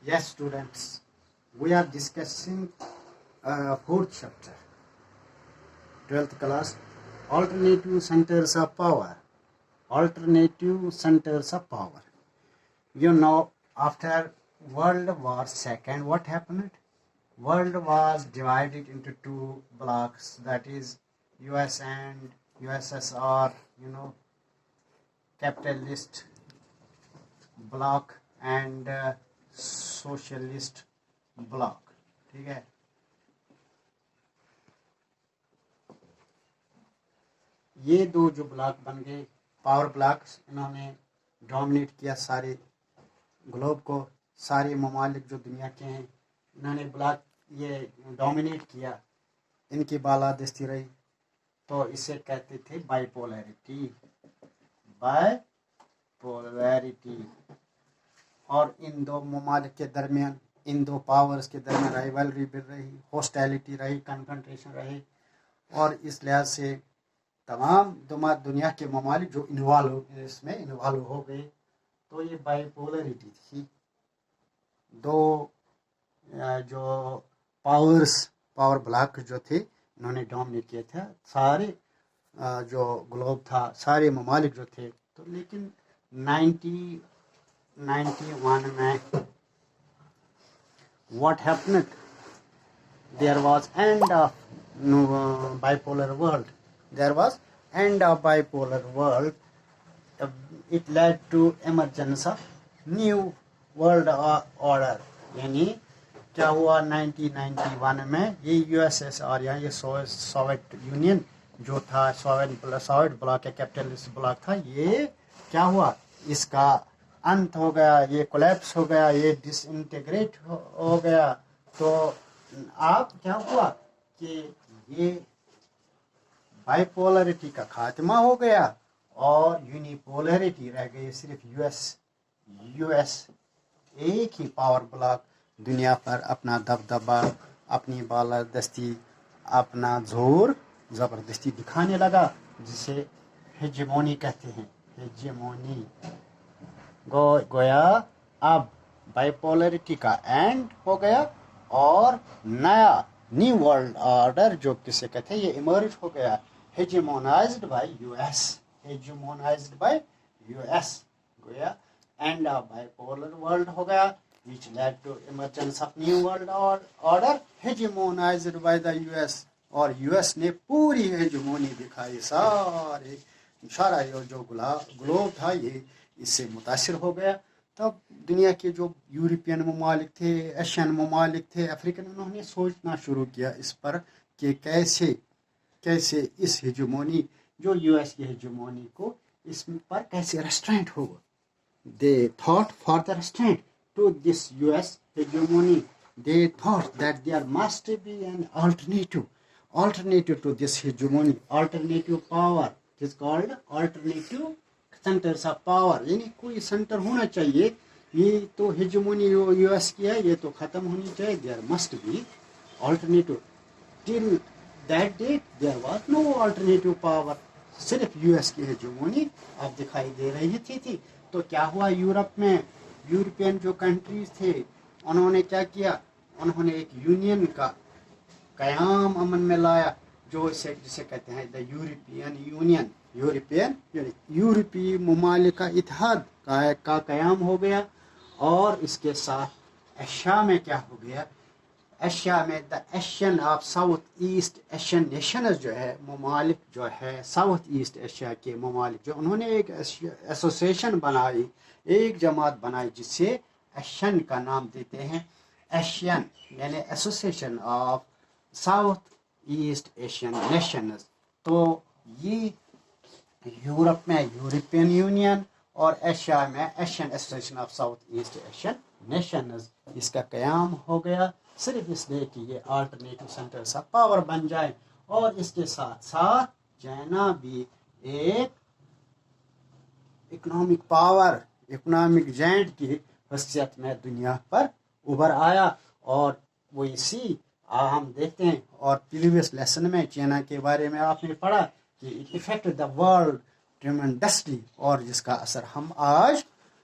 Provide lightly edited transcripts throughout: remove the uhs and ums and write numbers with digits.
Yes, students, we are discussing fourth chapter, 12th class, alternative centers of power. Alternative centers of power. You know, after World War II, what happened? World was divided into two blocks, that is US and USSR, capitalist block and socialist block. ٹھیک ہے. یہ دو جو block بن گئے power blocks, انہوں نے dominate کیا سارے Globe کو، سارے ممالک جو دنیا کے ہیں انہوں نے بلاک یہ ڈومینیٹ کیا، ان کی بالادستی رہی. تو اسے کہتے تھے بائی پولیرٹی. By polarity. اور ان دو ممالک کے درمیان، ان دو پاورز کے درمیان رائیولری بھی رہی، ہوسٹیلٹی رہی، کنفرنٹریشن رہی. اور اس لحاظ سے تمام دنیا کے ممالک جو اس میں انوالو ہو گئے. تو یہ بائی پولرٹی تھی. دو جو پاور بلاک جو تھے انہوں نے ڈومینیٹ کیا تھا سارے جو گلوب تھا، سارے ممالک جو تھے. تو لیکن 1991 میں what happened? There was end of bipolar world. There was end of bipolar world. It led to emergence of new world order. یعنی کیا ہوا 1991 میں یہ USSR یا یہ سوویت یونین جو تھا، سوویت بلاک یا کیپٹلسٹ بلاک تھا، یہ کیا ہوا؟ اس کا انت ہو گیا، یہ کولیپس ہو گیا، یہ ڈس انٹیگریٹ ہو گیا. تو اب کیا ہوا کہ یہ بائی پولرٹی کا خاتمہ ہو گیا اور یونی پولرٹی رہ گئی. صرف یو ایس ایک ہی پاور بلاک دنیا پر اپنا دبدبہ، اپنی بالادستی، اپنا زور زبردستی دکھانے لگا، جسے ہیجمونی کہتے ہیں. ہیجمونی. گویا اب بائی پولرٹی کا اینڈ ہو گیا اور نیو ورلڈ آرڈر جو کسے کہتے ہیں یہ ایمرج ہو گیا. Hegemonized by U S. Hegemonized by U S. گویا اینڈ آف بائی پولر ورلڈ ہو گیا which led to emergence of new world order hegemonized by the US. اور یو ایس نے پوری ہیجمونی دکھائی. سارا جو گلوب تھا یہ اس سے متاثر ہو گیا. تب دنیا کے جو یورپین ممالک تھے، ایشین ممالک تھے، افریقن، انہوں نے سوچنا شروع کیا اس پر کہ کیسے اس ہیجمونی جو یو ایس کی ہیجمونی کو اس پر کیسے ریسٹرینٹ ہوگا. They thought for the restraint to this US hegemony. They thought that there must be an alternative to this hegemony, alternative power. It is called alternative centers of power. یعنی کوئی centre ہونا چاہیے. یہ تو ہیجمونی U S کی ہے، یہ تو ختم ہونی چاہیے. There must be alternative. Till that date there was no alternative power. صرف یو ایس کی ہیجمونی اب دکھائی دے رہی تھی. تو کیا ہوا یورپ میں؟ یورپین جو کنٹریز تھے انہوں نے کیا کیا؟ انہوں نے ایک یونین کا قیام امن میں لایا جو جسے کہتے ہیں دا یورپین یونین. یورپی ممالک کا اتحاد کا قیام ہو گیا. اور اس کے ساتھ ایشیا میں کیا ہو گیا؟ ایشیا میں the Asian of south east Asian nations جو ہے، ممالک جو ہے ساؤتھ ایسٹ ایشیا کے ممالک، جو انہوں نے ایک ایسوسیشن بنائی، ایک جماعت بنائی جس سے ایشین کا نام دیتے ہیں. ایشین یعنی association of south east Asian nations. تو یہ یورپ میں یورپین یونین اور ایشیا میں ASEAN association of south east Asian nations, اس کا قیام ہو گیا صرف اس لیے کہ یہ آلٹرنیٹو سینٹرز آف پاور بن جائیں. اور اس کے ساتھ ساتھ چائنا بھی ایک اکنامک پاور، اکنامک جائنٹ کی حیثیت میں دنیا پر ابھر آیا. اور وہ اسی ہم دیکھتے ہیں. اور پریویس لیسن میں چائنا کے بارے میں آپ نے پڑھا کہ it affect the world tremendously, اور جس کا اثر ہم آج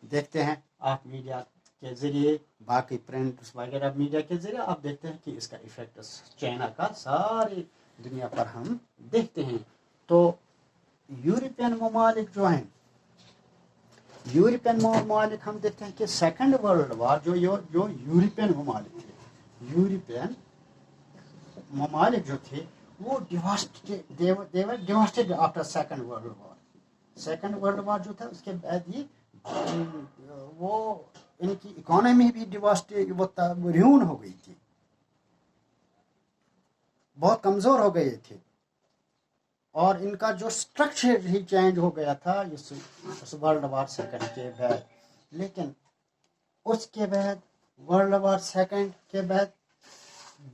دیکھتے ہیں. آپ میڈیا کے ذریعے باقی پرنٹس وغیرہ میڈیا کے ذریعے آپ دیکھتے ہیں کہ اس کا ایفیکٹ چائنا کا ساری دنیا پر ہم دیکھتے ہیں. تو یورپین ممالک جو ہیں، یورپین ممالک ہم دیکھتے ہیں کہ سیکنڈ ورلڈ وار جو یورپین ممالک تھے، یورپین ممالک جو تھے وہ devastated after second world war. Second world war جو تھا اس کے بعد یہ وہ ان کی اکانومی بھی ریون ہو گئی تھی، بہت کمزور ہو گئے تھے، اور ان کا جو اسٹرکچر ہی چینج ہو گیا تھا اس ورلڈ وار سیکنڈ کے بعد. لیکن اس کے بعد ورلڈ وار سیکنڈ کے بعد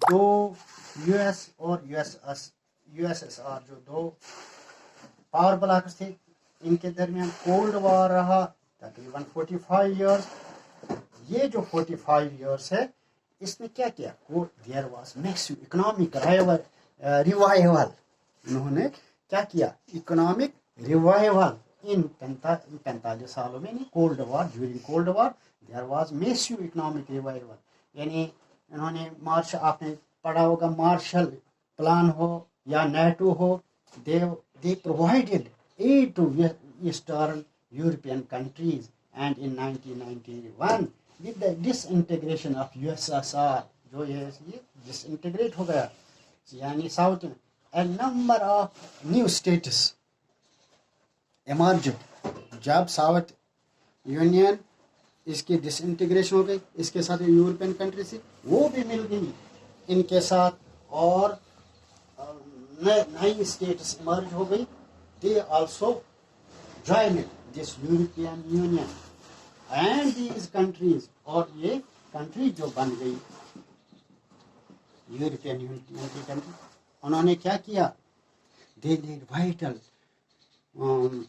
دو یو ایس اور یو ایس ایس آر جو دو پاور بلاکس تھے، ان کے درمیان کولڈ وار رہا تقریباً 45 ایئرس. یہ جو 45 ایئرس ہے اس نے کیا کیا؟ There was macro economic revival. انہوں نے کیا کیا؟ اکنامک ریوائول ان 45 سالوں میں. Cold war, during cold war there was massive economic revival. یعنی انہوں نے آپ نے پڑھا ہوگا مارشل پلان ہو یا نیٹو ہو، they provided aid to Eastern European countries, and in 1991 with the disintegration of USSR جو یہ disintegrate ہو گیا، یعنی south a number of new states emerged. جب ساؤتھ یونین اس کی ڈس انٹیگریشن ہو گئی اس کے ساتھ یورپین کنٹری سے، وہ بھی مل گئی ان کے ساتھ، اور نئی اسٹیٹس ایمرج ہو گئی. they also joined this European Union and these countries. اور یہ کنٹری جو بن گئی یورپین یونین کی کنٹری، انہوں نے کیا کیا؟ they laid vital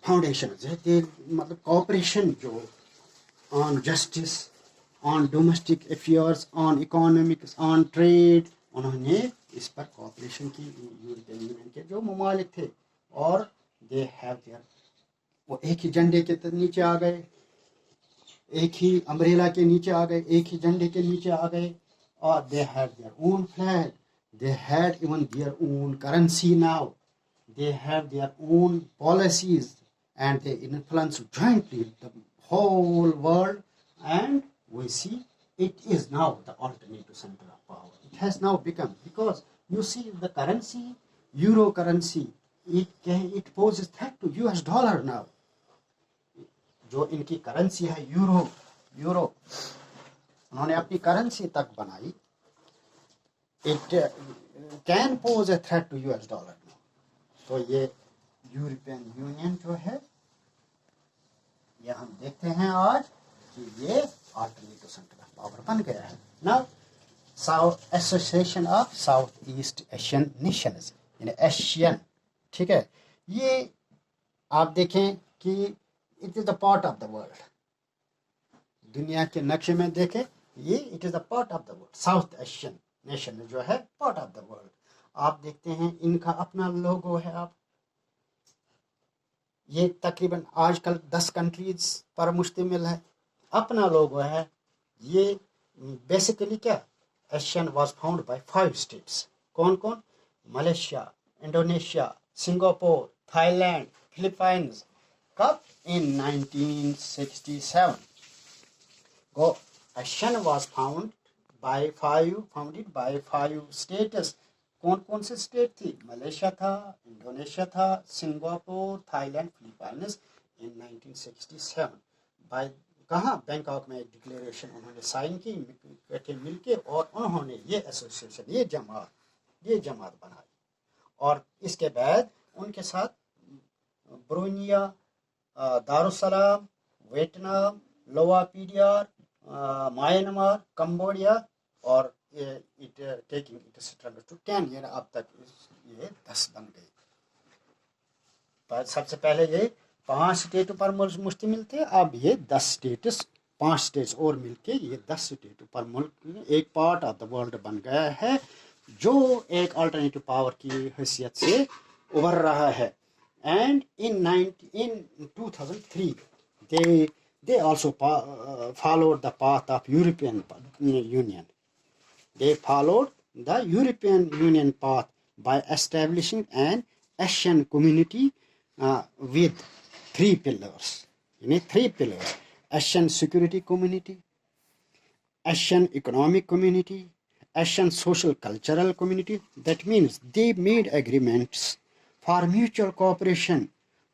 foundations. مطلب کوآپریشن جو on justice, on domestic affairs, on economics, on trade، انہوں نے اس پر کوآپریشن کی یورپین یونین کے جو ممالک تھے. اور they have their وہ ایک ہی جھنڈے کے نیچے آ گئے، ایک ہی امبریلا کے نیچے آ گئے، ایک ہی جھنڈے کے نیچے آ گئے. اور they had their own flag, they had even their own currency now, they have their own policies, and they influence jointly the whole world. And we see it is now the alternative center of power. It has now become, because you see the currency, euro currency, it poses threat to US dollar now. جو ان کی currency ہے euro انہوں نے اپنی currency تک بنائی. It can pose a threat to US dollar now. تو یہ یورپین یونین جو ہے یہ ہم دیکھتے ہیں آج کہ یہ آلٹرنیٹو سینٹر آف پاور بن گیا ہے. نا association of south east Asian nations, یعنی ایشین، ٹھیک ہے. یہ آپ دیکھیں کہ it is the part of the world. دنیا کے نقشے میں دیکھیں یہ it is the part of the world. South Asian nation جو ہے پارٹ آف دا ورلڈ. آپ دیکھتے ہیں ان کا اپنا لوگو ہے. آپ یہ تقریباً آج کل 10 کنٹریز پر مشتمل ہے، اپنا لوگو ہے. یہ بیسیکلی کیا، ASEAN was found by 5 states. کون کون؟ Malaysia, Indonesia, Singapore, Thailand, Philippines. کب؟ in 1967. ASEAN was founded by 5 states. کون سے اسٹیٹ تھی؟ ملیشیا تھا، انڈونیشیا تھا، Singapore, Thailand, Philippines. in 1967 by کہاں؟ بینکاک میں ایک ڈکلیریشن انہوں نے سائن کی مل کے، اور انہوں نے یہ ایسوسیشن، یہ جماعت بنائی. اور اس کے بعد ان کے ساتھ برونیا، Darussalam, Vietnam, Lao PDR, Myanmar, Cambodia, اور taking it struggle to 10 year. اب تک یہ 10 بن گئی. سب سے پہلے یہ 5 اسٹیٹوں پر مشتمل تھے، اب یہ 10 اسٹیٹس، 5 اسٹیٹس اور مل کے یہ 10 اسٹیٹوں پر ملک ایک پارٹ آف دا ورلڈ بن گیا ہے، جو ایک آلٹرنیٹو پاور کی حیثیت سے ابھر رہا ہے. And in 2003 they also followed the path of European Union. They followed the European Union path by establishing an Asian community with 3 pillars. Three pillars: Asian security community, Asian economic community, Asian social cultural community. That means they made agreements for mutual cooperation.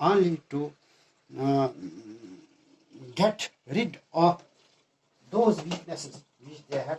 only to get rid of those weaknesses which they had.